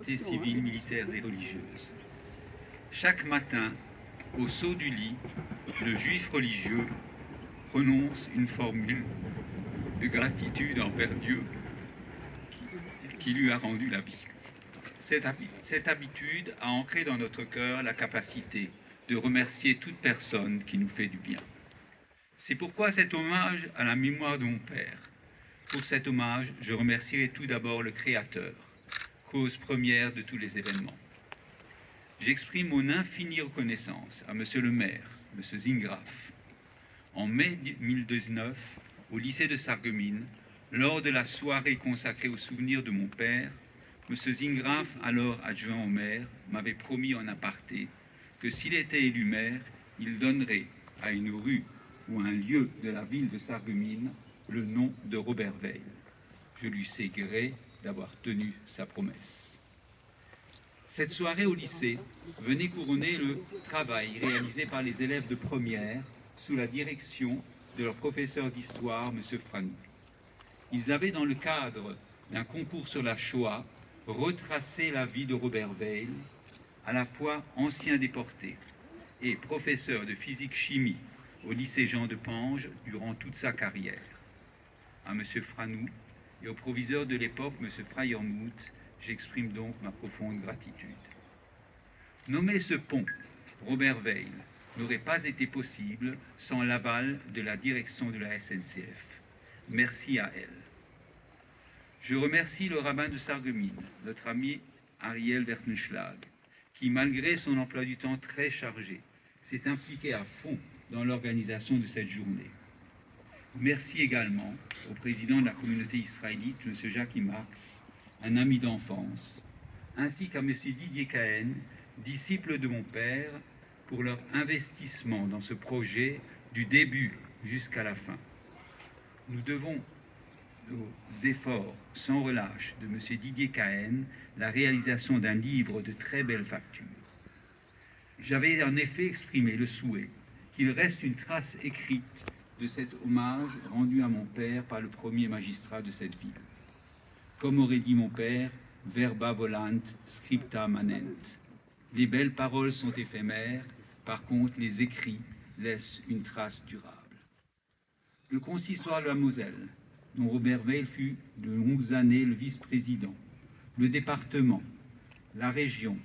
civiles, militaires et religieuses. Chaque matin, au saut du lit, le juif religieux prononce une formule de gratitude envers Dieu qui lui a rendu la vie. Cette habitude a ancré dans notre cœur la capacité de remercier toute personne qui nous fait du bien. C'est pourquoi cet hommage à la mémoire de mon père. Pour cet hommage, je remercierai tout d'abord le Créateur, cause première de tous les événements. J'exprime mon infinie reconnaissance à Monsieur le maire, Monsieur Zingraf. En mai 2019, au lycée de Sarreguemines, lors de la soirée consacrée au souvenir de mon père, Monsieur Zingraf, alors adjoint au maire, m'avait promis en aparté que s'il était élu maire, il donnerait à une rue ou un lieu de la ville de Sarreguemines le nom de Robert Veil. Je lui sais gré d'avoir tenu sa promesse. Cette soirée au lycée venait couronner le travail réalisé par les élèves de première sous la direction de leur professeur d'histoire, M. Franou. Ils avaient, dans le cadre d'un concours sur la Shoah, retracé la vie de Robert Veil, à la fois ancien déporté et professeur de physique-chimie au lycée Jean de Pange durant toute sa carrière. À M. Franou et au proviseur de l'époque, M. Freyermuth, j'exprime donc ma profonde gratitude. Nommer ce pont Robert Veil n'aurait pas été possible sans l'aval de la direction de la SNCF. Merci à elle. Je remercie le rabbin de Sarreguemines, notre ami Ariel Wertenschlag, qui, malgré son emploi du temps très chargé, s'est impliqué à fond dans l'organisation de cette journée. Merci également au président de la communauté israélite, M. Jacques Marx, un ami d'enfance, ainsi qu'à M. Didier Cahen, disciple de mon père, pour leur investissement dans ce projet du début jusqu'à la fin. Nous devons aux efforts sans relâche de M. Didier Cahen la réalisation d'un livre de très belle facture. J'avais en effet exprimé le souhait qu'il reste une trace écrite de cet hommage rendu à mon père par le premier magistrat de cette ville. Comme aurait dit mon père, verba volant, scripta manent. Les belles paroles sont éphémères, par contre les écrits laissent une trace durable. Le consistoire de la Moselle, dont Robert Veil fut de longues années le vice-président, le département, la région,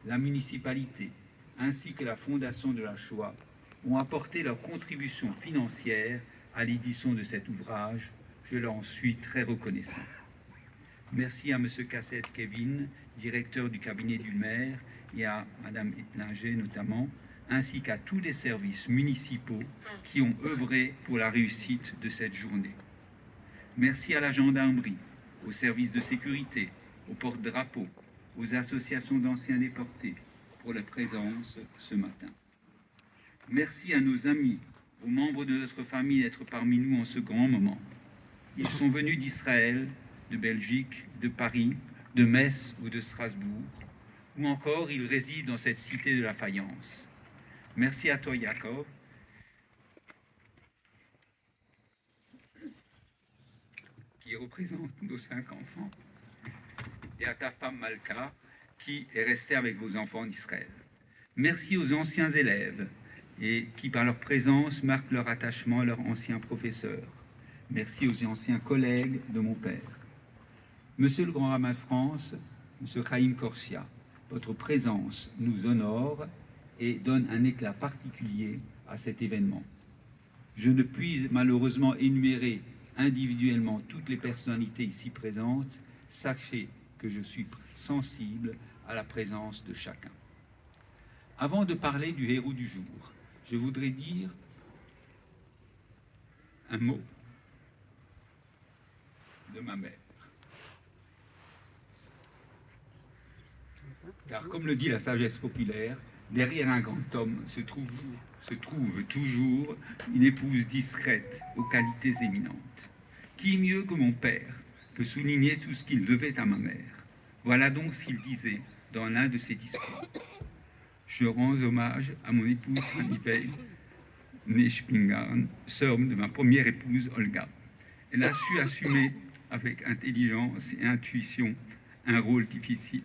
la municipalité, ainsi que la fondation de la Shoah, ont apporté leur contribution financière à l'édition de cet ouvrage. Je leur en suis très reconnaissant. Merci à M. Cassette Kevin, directeur du cabinet du maire, et à Mme Etlinger notamment, ainsi qu'à tous les services municipaux qui ont œuvré pour la réussite de cette journée. Merci à la gendarmerie, aux services de sécurité, aux porte-drapeaux, aux associations d'anciens déportés pour leur présence ce matin. Merci à nos amis, aux membres de notre famille d'être parmi nous en ce grand moment. Ils sont venus d'Israël, de Belgique, de Paris, de Metz ou de Strasbourg, ou encore ils résident dans cette cité de la faïence. Merci à toi, Jacob, qui représente nos 5 enfants, et à ta femme Malka, qui est restée avec vos enfants d'Israël. Merci aux anciens élèves, et qui, par leur présence, marquent leur attachement à leurs anciens professeurs. Merci aux anciens collègues de mon père. Monsieur le Grand Rabbin de France, Monsieur Chaim Korsia, votre présence nous honore et donne un éclat particulier à cet événement. Je ne puis malheureusement énumérer individuellement toutes les personnalités ici présentes. Sachez que je suis sensible à la présence de chacun. Avant de parler du héros du jour, je voudrais dire un mot de ma mère. Car comme le dit la sagesse populaire, derrière un grand homme se trouve toujours une épouse discrète aux qualités éminentes. Qui mieux que mon père peut souligner tout ce qu'il devait à ma mère? Voilà donc ce qu'il disait dans l'un de ses discours. Je rends hommage à mon épouse Fanny Veil, née Spingarn, sœur de ma première épouse Olga. Elle a su assumer avec intelligence et intuition un rôle difficile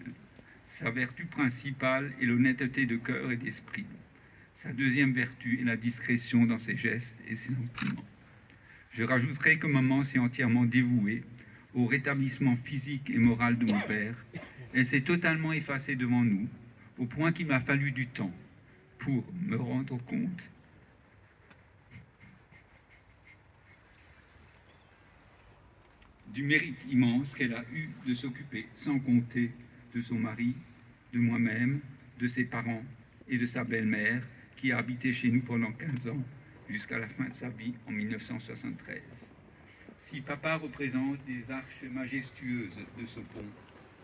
Sa vertu principale est l'honnêteté de cœur et d'esprit. Sa deuxième vertu est la discrétion dans ses gestes et ses sentiments. Je rajouterai que maman s'est entièrement dévouée au rétablissement physique et moral de mon père. Elle s'est totalement effacée devant nous, au point qu'il m'a fallu du temps pour me rendre compte du mérite immense qu'elle a eu de s'occuper, sans compter, de son mari, de moi-même, de ses parents et de sa belle-mère, qui a habité chez nous pendant 15 ans, jusqu'à la fin de sa vie en 1973. Si papa représente les arches majestueuses de ce pont,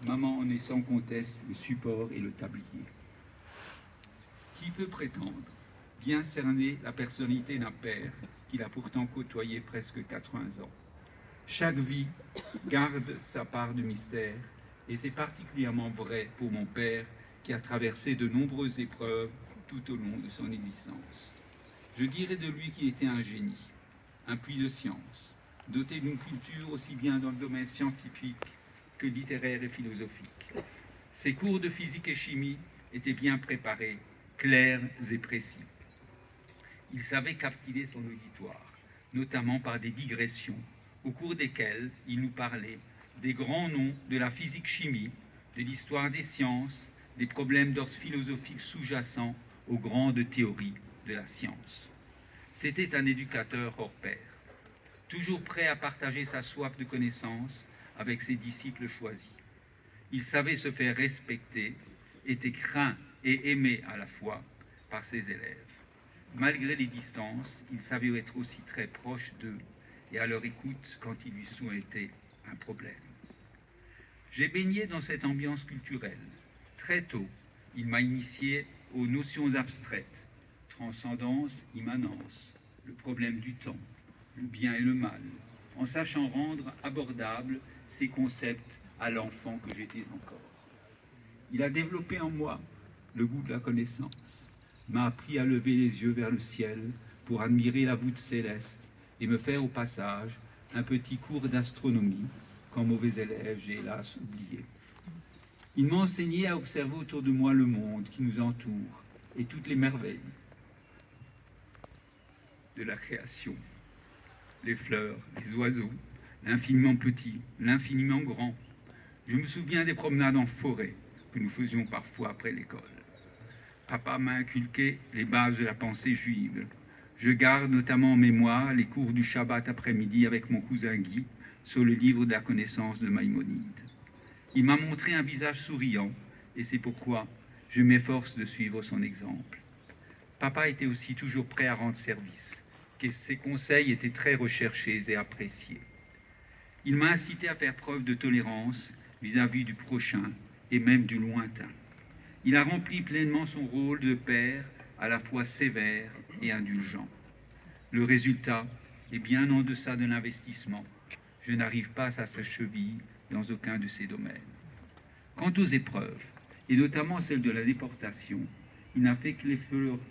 maman en est sans conteste le support et le tablier. Qui peut prétendre bien cerner la personnalité d'un père qu'il a pourtant côtoyé presque 80 ans? Chaque vie garde sa part de mystère, et c'est particulièrement vrai pour mon père qui a traversé de nombreuses épreuves tout au long de son existence. Je dirais de lui qu'il était un génie, un puits de science, doté d'une culture aussi bien dans le domaine scientifique que littéraire et philosophique. Ses cours de physique et chimie étaient bien préparés, clairs et précis. Il savait captiver son auditoire, notamment par des digressions, au cours desquelles il nous parlait des grands noms de la physique-chimie, de l'histoire des sciences, des problèmes d'ordre philosophique sous-jacents aux grandes théories de la science. C'était un éducateur hors pair, toujours prêt à partager sa soif de connaissance avec ses disciples choisis. Il savait se faire respecter, était craint et aimé à la fois par ses élèves. Malgré les distances, il savait être aussi très proche d'eux et à leur écoute quand ils lui souhaitaient un problème. J'ai baigné dans cette ambiance culturelle. Très tôt, il m'a initié aux notions abstraites, transcendance, immanence, le problème du temps, le bien et le mal, en sachant rendre abordables ces concepts à l'enfant que j'étais encore. Il a développé en moi le goût de la connaissance, m'a appris à lever les yeux vers le ciel pour admirer la voûte céleste et me faire au passage un petit cours d'astronomie qu'en mauvais élève j'ai hélas oublié. Il m'a enseigné à observer autour de moi le monde qui nous entoure et toutes les merveilles de la création, les fleurs, les oiseaux, l'infiniment petit, l'infiniment grand. Je me souviens des promenades en forêt que nous faisions parfois après l'école. Papa m'a inculqué les bases de la pensée juive. Je garde notamment en mémoire les cours du Shabbat après-midi avec mon cousin Guy sur le livre de la connaissance de Maïmonide. Il m'a montré un visage souriant et c'est pourquoi je m'efforce de suivre son exemple. Papa était aussi toujours prêt à rendre service, que ses conseils étaient très recherchés et appréciés. Il m'a incité à faire preuve de tolérance vis-à-vis du prochain et même du lointain. Il a rempli pleinement son rôle de père, à la fois sévère et indulgent. Le résultat est bien en deçà de l'investissement. Je n'arrive pas à sa cheville dans aucun de ces domaines. Quant aux épreuves, et notamment celle de la déportation, il n'a fait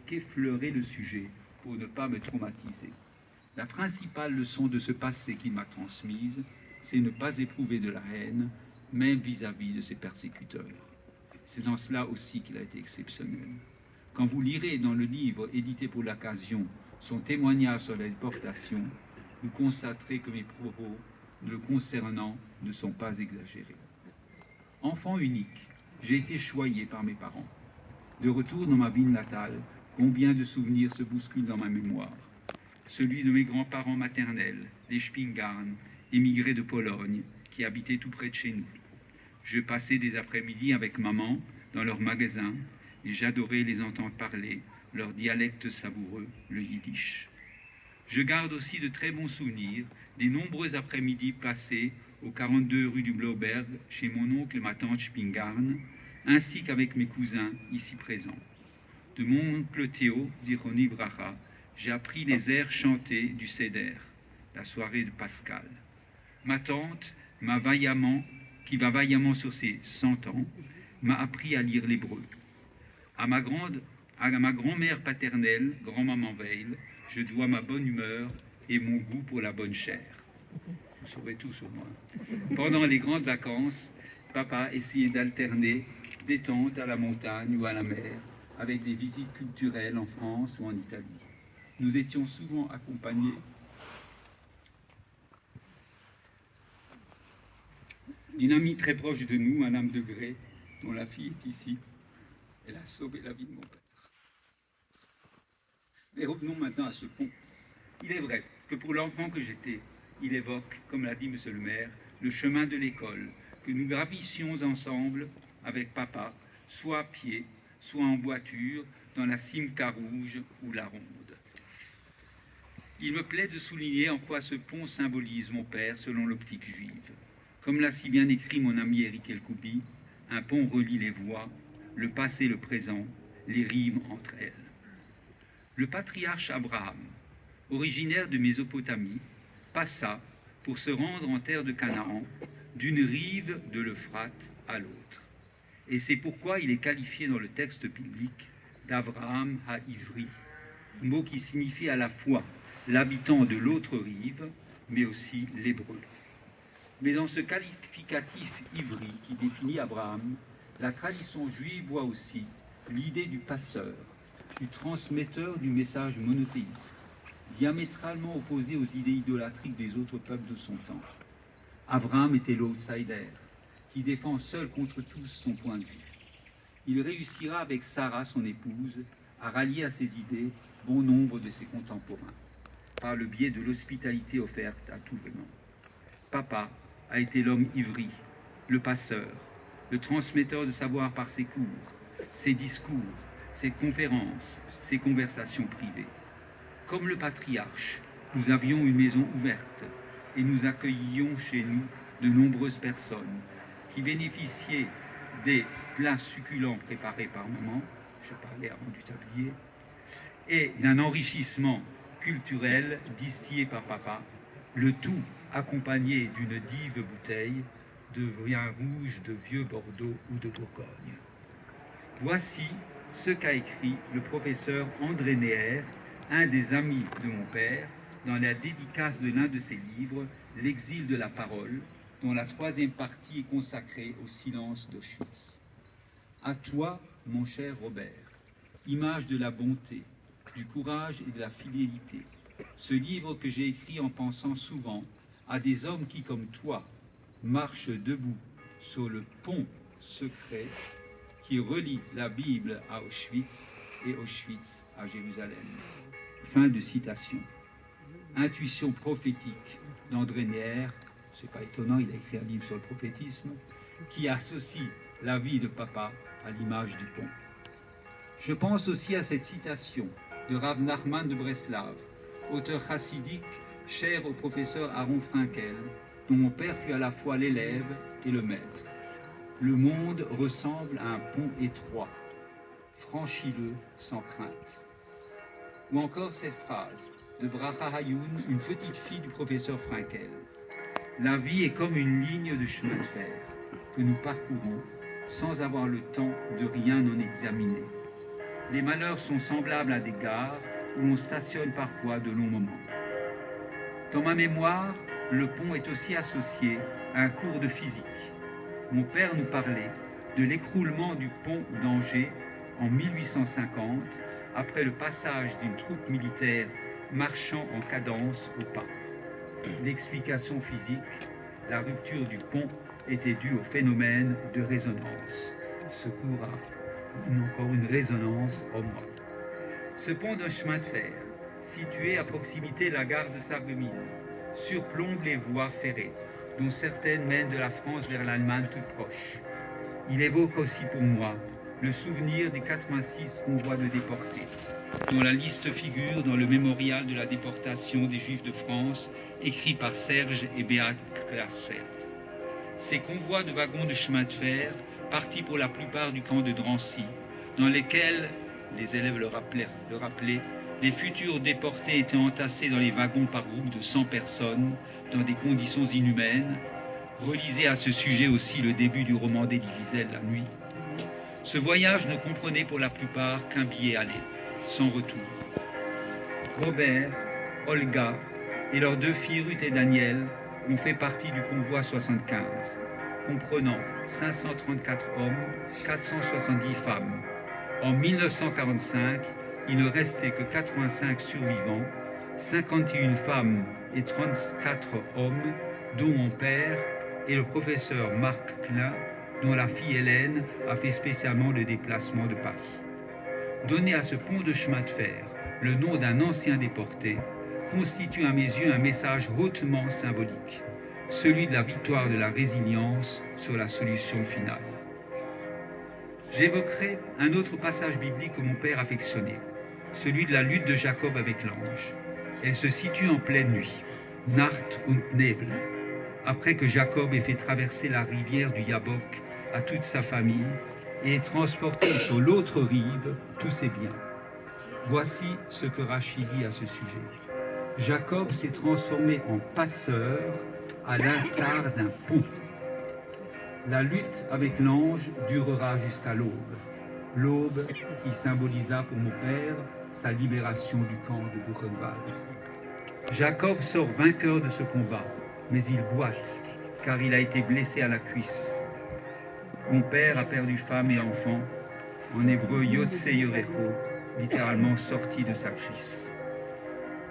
qu'effleurer le sujet pour ne pas me traumatiser. La principale leçon de ce passé qu'il m'a transmise, c'est ne pas éprouver de la haine, même vis-à-vis de ses persécuteurs. C'est en cela aussi qu'il a été exceptionnel. Quand vous lirez dans le livre édité pour l'occasion son témoignage sur la déportation, vous constaterez que mes propos le concernant ne sont pas exagérés. Enfant unique, j'ai été choyé par mes parents. De retour dans ma ville natale, combien de souvenirs se bousculent dans ma mémoire. Celui de mes grands-parents maternels, les Spingarn, émigrés de Pologne, qui habitaient tout près de chez nous. Je passais des après-midi avec maman dans leur magasin et j'adorais les entendre parler, leur dialecte savoureux, le yiddish. Je garde aussi de très bons souvenirs des nombreux après-midi passés au 42 rue du Blauberg chez mon oncle et ma tante Spingarn, ainsi qu'avec mes cousins ici présents. De mon oncle Théo, Zironi Bracha, j'ai appris les airs chantés du Seder, la soirée de Pascal. Ma tante qui va vaillamment sur ses 100 ans, m'a appris à lire l'hébreu. À ma grand-mère paternelle, grand-maman Veil, je dois ma bonne humeur et mon goût pour la bonne chair. Vous saurez tout sur moi. Pendant les grandes vacances, papa essayait d'alterner détente à la montagne ou à la mer, avec des visites culturelles en France ou en Italie. Nous étions souvent accompagnés d'une amie très proche de nous, Madame Degré, dont la fille est ici. Elle a sauvé la vie de mon père. Mais revenons maintenant à ce pont. Il est vrai que pour l'enfant que j'étais, il évoque, comme l'a dit Monsieur le maire, le chemin de l'école, que nous gravissions ensemble avec papa, soit à pied, soit en voiture, dans la cime Carouge ou la Ronde. Il me plaît de souligner en quoi ce pont symbolise mon père selon l'optique juive. Comme l'a si bien écrit mon ami Éric Elkoubi, un pont relie les voies, le passé et le présent, les rimes entre elles. Le patriarche Abraham, originaire de Mésopotamie, passa, pour se rendre en terre de Canaan, d'une rive de l'Euphrate à l'autre. Et c'est pourquoi il est qualifié dans le texte biblique d'Abraham ha-Ivri, mot qui signifie à la fois l'habitant de l'autre rive, mais aussi l'hébreu. Mais dans ce qualificatif ivri qui définit Abraham, la tradition juive voit aussi l'idée du passeur, du transmetteur du message monothéiste, diamétralement opposé aux idées idolâtriques des autres peuples de son temps. Abraham était l'outsider, qui défend seul contre tous son point de vue. Il réussira avec Sarah, son épouse, à rallier à ses idées bon nombre de ses contemporains, par le biais de l'hospitalité offerte à tout venant. Papa a été l'homme ivri, le passeur, le transmetteur de savoir par ses cours, ses discours, ses conférences, ses conversations privées. Comme le patriarche, nous avions une maison ouverte et nous accueillions chez nous de nombreuses personnes qui bénéficiaient des plats succulents préparés par maman, je parlais avant du tablier, et d'un enrichissement culturel distillé par papa, le tout accompagné d'une dive bouteille de vin rouge de vieux Bordeaux ou de Bourgogne. Voici ce qu'a écrit le professeur André Neher, un des amis de mon père, dans la dédicace de l'un de ses livres, L'exil de la parole, dont la troisième partie est consacrée au silence d'Auschwitz. À toi, mon cher Robert, image de la bonté, du courage et de la fidélité, ce livre que j'ai écrit en pensant souvent à des hommes qui, comme toi, marchent debout sur le pont secret qui relie la Bible à Auschwitz et Auschwitz à Jérusalem. Fin de citation. Intuition prophétique d'André Neher, c'est pas étonnant, il a écrit un livre sur le prophétisme, qui associe la vie de papa à l'image du pont. Je pense aussi à cette citation de Rav Nachman de Breslav, auteur chassidique cher au professeur Aaron Frankel, dont mon père fut à la fois l'élève et le maître. Le monde ressemble à un pont étroit. Franchis-le sans crainte. Ou encore cette phrase de Bracha Hayoun, une petite fille du professeur Frankel. La vie est comme une ligne de chemin de fer que nous parcourons sans avoir le temps de rien en examiner. Les malheurs sont semblables à des gares où l'on stationne parfois de longs moments. Dans ma mémoire, le pont est aussi associé à un cours de physique. Mon père nous parlait de l'écroulement du pont d'Angers en 1850, après le passage d'une troupe militaire marchant en cadence au pas. L'explication physique, la rupture du pont, était due au phénomène de résonance. Ce cours a encore une résonance en moi. Ce pont d'un chemin de fer, situé à proximité de la gare de Sarreguemines, surplombe les voies ferrées, dont certaines mènent de la France vers l'Allemagne toute proche. Il évoque aussi pour moi le souvenir des 86 convois de déportés, dont la liste figure dans le mémorial de la déportation des Juifs de France, écrit par Serge et Beat Klasfeld. Ces convois de wagons de chemin de fer, partis pour la plupart du camp de Drancy, dans lesquels, les élèves le rappelaient, les futurs déportés étaient entassés dans les wagons par groupe de 100 personnes, dans des conditions inhumaines. Relisez à ce sujet aussi le début du roman d'Elie Wiesel, La Nuit. Ce voyage ne comprenait pour la plupart qu'un billet aller, sans retour. Robert, Olga et leurs deux filles Ruth et Daniel ont fait partie du convoi 75. comprenant 534 hommes, 470 femmes. En 1945, il ne restait que 85 survivants, 51 femmes et 34 hommes, dont mon père et le professeur Marc Klein, dont la fille Hélène a fait spécialement le déplacement de Paris. Donner à ce pont de chemin de fer le nom d'un ancien déporté constitue à mes yeux un message hautement symbolique, celui de la victoire de la résilience sur la solution finale. J'évoquerai un autre passage biblique que mon père affectionnait, celui de la lutte de Jacob avec l'ange. Elle se situe en pleine nuit, Nacht und Nebel, après que Jacob ait fait traverser la rivière du Yabok à toute sa famille et ait transporté sur l'autre rive tous ses biens. Voici ce que Rachid dit à ce sujet. Jacob s'est transformé en passeur à l'instar d'un pont. La lutte avec l'ange durera jusqu'à l'aube. L'aube qui symbolisa pour mon père sa libération du camp de Buchenwald. Jacob sort vainqueur de ce combat, mais il boite, car il a été blessé à la cuisse. Mon père a perdu femme et enfant, en hébreu Yotse Yorecho, littéralement sorti de sa cuisse.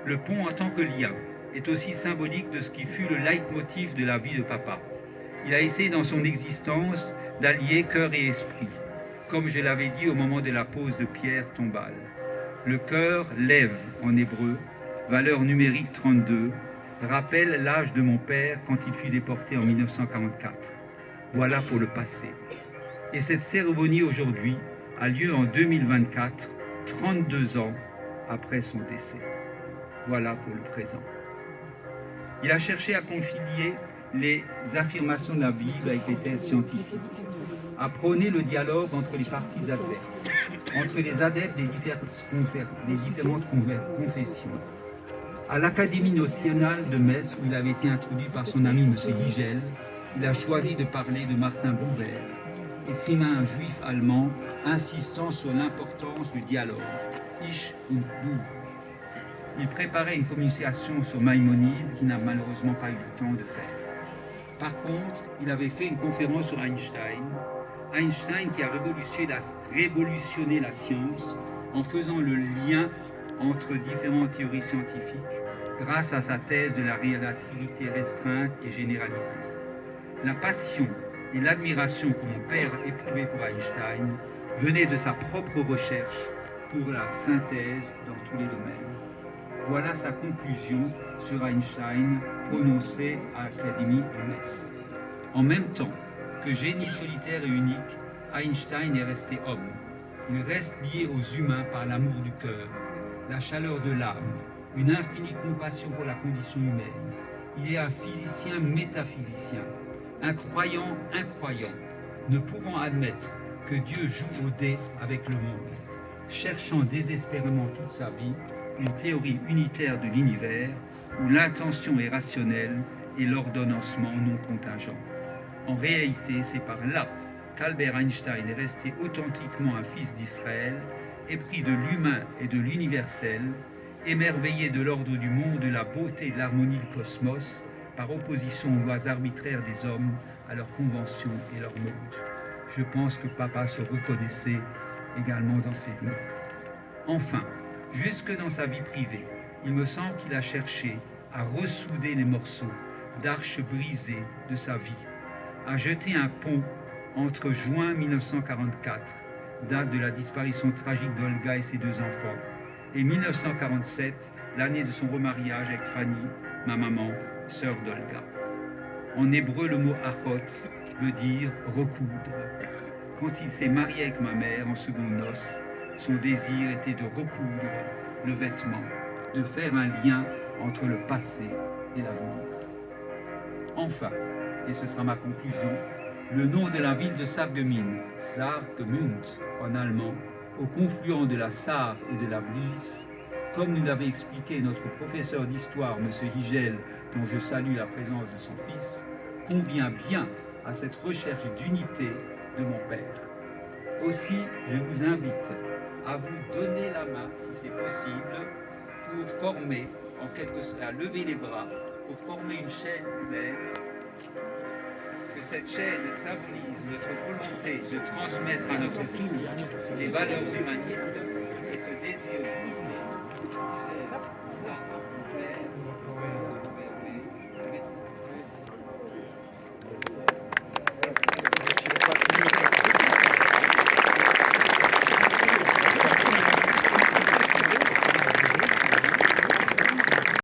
Le pont en tant que lien est aussi symbolique de ce qui fut le leitmotiv de la vie de papa. Il a essayé dans son existence d'allier cœur et esprit, comme je l'avais dit au moment de la pose de pierre tombale. Le cœur, lève en hébreu, valeur numérique 32, rappelle l'âge de mon père quand il fut déporté en 1944. Voilà pour le passé. Et cette cérémonie aujourd'hui a lieu en 2024, 32 ans après son décès. Voilà pour le présent. Il a cherché à concilier les affirmations de la Bible avec les thèses scientifiques, à prôner le dialogue entre les parties adverses, entre les adeptes des différentes confessions. À l'Académie nationale de Metz, où il avait été introduit par son ami M. Higel, il a choisi de parler de Martin Buber, écrivain juif allemand insistant sur l'importance du dialogue, Ich und Du. Il préparait une communication sur Maïmonide qu'il n'a malheureusement pas eu le temps de faire. Par contre, il avait fait une conférence sur Einstein, Einstein qui a révolutionné la science en faisant le lien entre différentes théories scientifiques grâce à sa thèse de la relativité restreinte et généralisée. La passion et l'admiration que mon père éprouvait pour Einstein venaient de sa propre recherche pour la synthèse dans tous les domaines. Voilà sa conclusion sur Einstein prononcée à l'Académie de Metz. En même temps que génie solitaire et unique, Einstein est resté homme. Il reste lié aux humains par l'amour du cœur, la chaleur de l'âme, une infinie compassion pour la condition humaine. Il est un physicien métaphysicien, un croyant incroyant, ne pouvant admettre que Dieu joue au dé avec le monde, cherchant désespérément toute sa vie une théorie unitaire de l'univers où l'intention est rationnelle et l'ordonnancement non contingent. En réalité, c'est par là qu'Albert Einstein est resté authentiquement un fils d'Israël, épris de l'humain et de l'universel, émerveillé de l'ordre du monde, de la beauté et de l'harmonie du cosmos, par opposition aux lois arbitraires des hommes, à leurs conventions et leurs modes. Je pense que papa se reconnaissait également dans ces mots. Enfin, jusque dans sa vie privée, il me semble qu'il a cherché à ressouder les morceaux d'arches brisées de sa vie, à jeter un pont entre juin 1944, date de la disparition tragique d'Olga et ses deux enfants, et 1947, l'année de son remariage avec Fanny, ma maman, sœur d'Olga. En hébreu, le mot achot veut dire recoudre. Quand il s'est marié avec ma mère en seconde noces, son désir était de recoudre le vêtement, de faire un lien entre le passé et l'avenir. Enfin, et ce sera ma conclusion, le nom de la ville de Sarreguemines, Saargemund en allemand, au confluent de la Sarre et de la Vlisse, comme nous l'avait expliqué notre professeur d'histoire, M. Higel, dont je salue la présence de son fils, convient bien à cette recherche d'unité de mon père. Aussi, je vous invite à vous donner la main, si c'est possible, pour former, en quelque sorte, à lever les bras, pour former une chaîne humaine, que cette chaîne symbolise notre volonté de transmettre à notre tour les valeurs humanistes et ce désir d'ouvrir